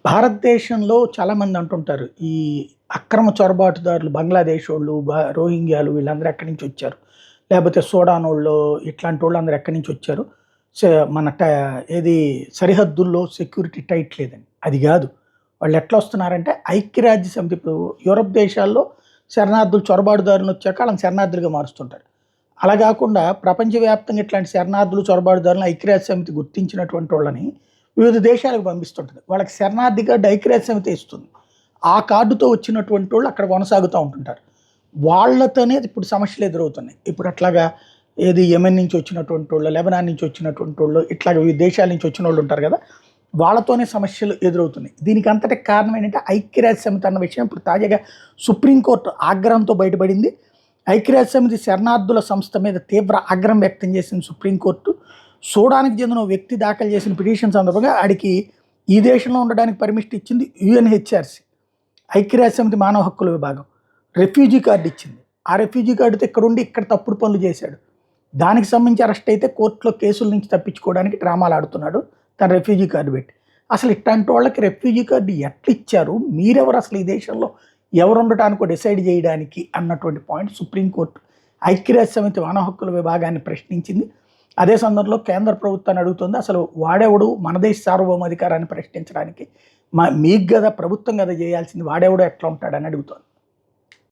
భారతదేశంలో చాలామంది అంటుంటారు. ఈ అక్రమ చొరబాటుదారులు బంగ్లాదేశోళ్ళు, రోహింగ్యాలు వీళ్ళందరూ ఎక్కడి నుంచి వచ్చారు? లేపోతే సూడానోళ్ళు ఇట్లాంటోళ్ళు అందరూ ఎక్కడి నుంచి వచ్చారు? స మన ట ఏది సరిహద్దుల్లో సెక్యూరిటీ టైట్ లేదని. అది గాదు. వాళ్ళు ఎట్లా వస్తున్నారంటే ఐక్యరాజ్య సమితి ఇప్పుడు యూరప్ దేశాల్లో శరణార్థులు చొరబాటుదారులనొచ్చాక ఆళ్ళని శరణార్థులుగా మారుస్తుంటారు. అలా గాకుండా ప్రపంచవ్యాప్తంగా ఇట్లాంటి శరణార్థులు, చొరబాటుదారులను ఐక్యరాజ్య సమితి గుర్తించినటువంటి వాళ్ళని వివిధ దేశాలకు పంపిస్తుంటది. వాళ్ళకి శరణార్థి కార్డ్ ఐక్యరాజ్య సమితి ఇస్తుంది. ఆ కార్డుతో వచ్చినటువంటి వాళ్ళు అక్కడ కొనసాగుతూ ఉంటుంటారు. వాళ్ళతోనే ఇప్పుడు సమస్యలు ఎదురవుతున్నాయి. ఇప్పుడు అట్లాగా ఏది యెమెన్ నుంచి వచ్చినటువంటి వాళ్ళు, లెబనాన్ నుంచి వచ్చినటువంటి వాళ్ళు, ఇట్లాగ వివిధ దేశాల నుంచి వచ్చినోళ్ళు ఉంటారు కదా! వాళ్ళతోనే సమస్యలు ఎదురవుతున్నాయి. దీనికి అంతటికి కారణం ఏంటంటే ఐక్యరాజ్య సమితి అన్న విషయం ఇప్పుడు తాజాగా సుప్రీంకోర్టు ఆగ్రహంతో బయటపడింది. ఐక్యరాజ్య సమితి శరణార్థుల సంస్థ మీద తీవ్ర ఆగ్రహం వ్యక్తం చేసింది సుప్రీంకోర్టు. సూడాన్‌కి చెందిన ఓ వ్యక్తి దాఖలు చేసిన పిటిషన్ సందర్భంగా ఆడికి ఈ దేశంలో ఉండడానికి పర్మిషన్ ఇచ్చింది యూఎన్‌హెచ్‌ఆర్‌సీ. ఐక్యరాజ్య సమితి మానవ హక్కుల విభాగం. రెఫ్యూజీ కార్డ్ ఇచ్చింది. ఆ రెఫ్యూజీ కార్డ్‌తో ఇక్కడుండి ఇక్కడ తప్పుడు పనులు చేశాడు. దానికి సంబంధించి అరెస్ట్ అయితే కోర్టులో కేసుల నుంచి తప్పించుకోవడానికి డ్రామాలు ఆడుతున్నాడు. తన రెఫ్యూజీ కార్డ్ పెట్టి. అసలు ఇట్లాంటి వాళ్ళకి రెఫ్యూజీ కార్డ్ ఎట్లిచ్చారు? మీరెవరు అసలు ఈ దేశంలో ఎవరుండటానికో డిసైడ్ చేయడానికి అన్నటువంటి పాయింట్ సుప్రీంకోర్టు ఐక్యరాజ్య సమితి మానవ హక్కుల విభాగాన్ని ప్రశ్నించింది. అదే సందర్భంలో కేంద్ర ప్రభుత్వాన్ని అడుగుతుంది. అసలు వాడెవడు మన దేశ సార్వభౌమాధికారాన్ని ప్రశ్నించడానికి? మీకు గదా ప్రభుత్వం గదా చేయాల్సింది. వాడెవడో ఎట్లా ఉంటాడని అడుగుతోంది.